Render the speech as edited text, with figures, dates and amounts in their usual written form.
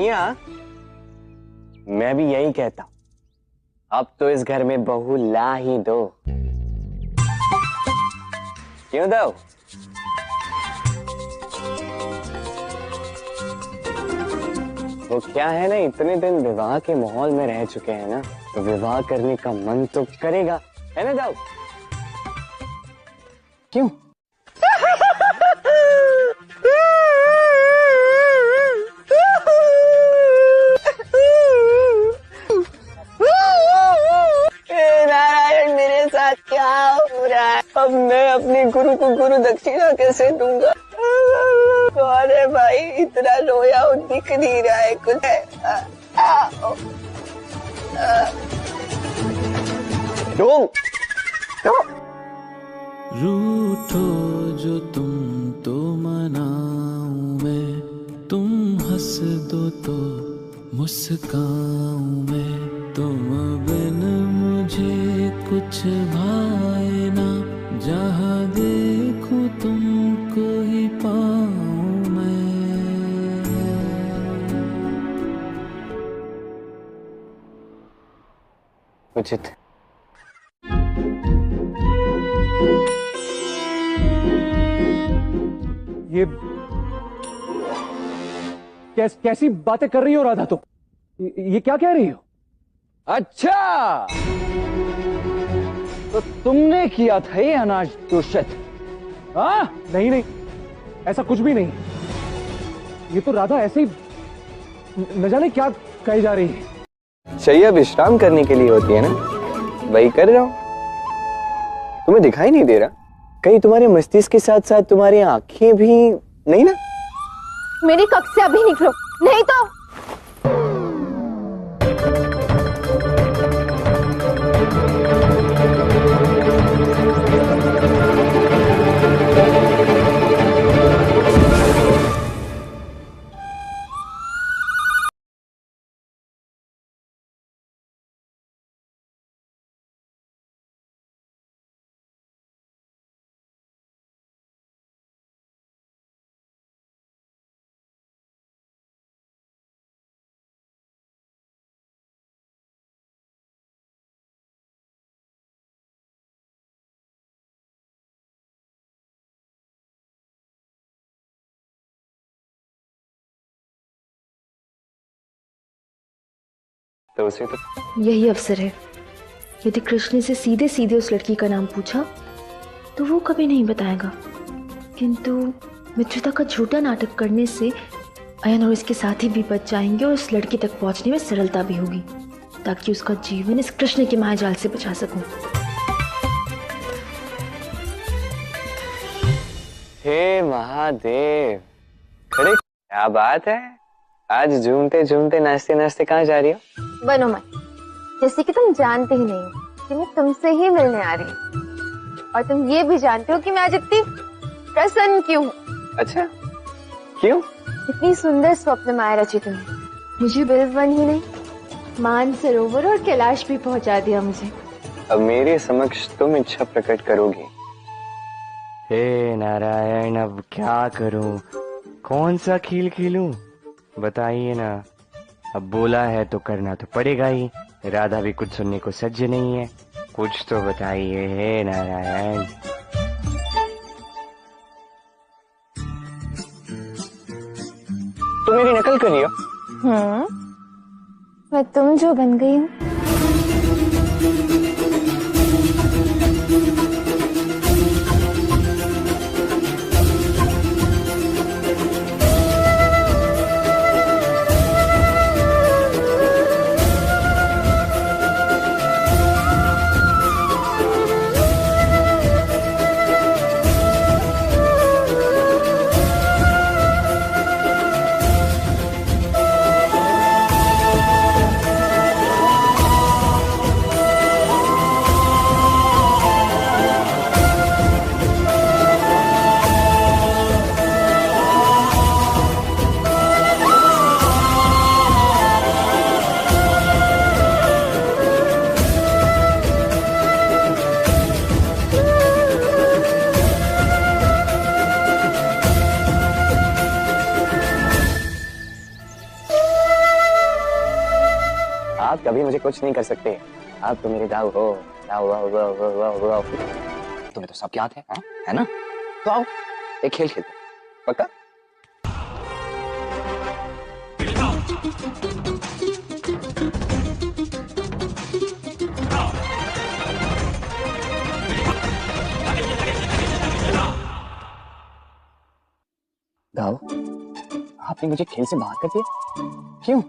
दुनिया, मैं भी यही कहता हूं, अब तो इस घर में बहू ला ही दो। क्यों दो? वो क्या है ना, इतने दिन विवाह के माहौल में रह चुके हैं ना, तो विवाह करने का मन तो करेगा, है ना दाऊ? क्यों? नारायण, मेरे साथ क्या हो रहा है? अब मैं अपनी गुरु को गुरु दक्षिणा कैसे दूंगा? कौन है भाई? इतना रोया और दिख नहीं रहा है कुछ है। रूठो जो तुम तो मनाऊं मैं, तुम हंस दो तो मुस्काऊं मैं, तुम बिन मुझे कुछ भाए ना, जहाँ देखूं तुमको ही पाऊं मैं। उचित। ये कैसी बातें कर रही हो राधा तुम? ये क्या कह रही हो? अच्छा, तो तुमने किया था ये अनाज दूषित? हाँ? नहीं नहीं, ऐसा कुछ भी नहीं। ये तो राधा ऐसे ही न जाने क्या कही जा रही है। शैया विश्राम करने के लिए होती है ना, वही कर रहा हूं। तुम्हें दिखाई नहीं दे रहा? कहीं तुम्हारे मस्तिष्क के साथ साथ तुम्हारी आंखें भी नहीं ना? मेरी कक्ष से अभी निकलो, नहीं तो। तो उसे तो यही अवसर है। यदि कृष्ण ने से सीधे सीधे उस लड़की का नाम पूछा तो वो कभी नहीं बताएगा, किंतु मित्रता का झूठा नाटक करने से अयन और इसके साथी भी बच जाएंगे और उस लड़की तक पहुंचने में सरलता भी होगी, ताकि उसका जीवन इस कृष्ण के मायाजाल से बचा सकूं। हे महादेव, खड़े, क्या बात है? आज झूमते झूमते नाचते नाचते कहाँ जा रही हो? बनो मत, जैसे कि तुम जानते ही नहीं हो कि मैं तुमसे ही मिलने आ रही हूँ, और तुम ये भी जानते हो कि मैं आज इतनी प्रसन्न क्यों हूँ। अच्छा, क्यों? इतनी सुंदर स्वप्न माया रची तुमने। मुझे बिल्वन ही नहीं, मानसरोवर और कैलाश भी पहुंचा दिया मुझे। अब मेरे समक्ष तुम इच्छा प्रकट करोगी। हे नारायण, अब क्या करूं? कौन सा खेल खेलूं? बताइए ना। अब बोला है तो करना तो पड़ेगा ही। राधा भी कुछ सुनने को सज्ज नहीं है, कुछ तो बताइए हे नारायण। तुम मेरी नकल कर रही हो? मैं तुम जो बन गई हूँ। आप कभी मुझे कुछ नहीं कर सकते। आप तो मेरे दाऊ हो। दाऊ वाऊ वाऊ वाऊ वाऊ वाऊ। तुम्हें तो सब याद है, हाँ? है ना? तो आओ एक खेल खेलते हैं। पक्का? दाऊ, आपने मुझे खेल से बाहर कर दिया। क्यों?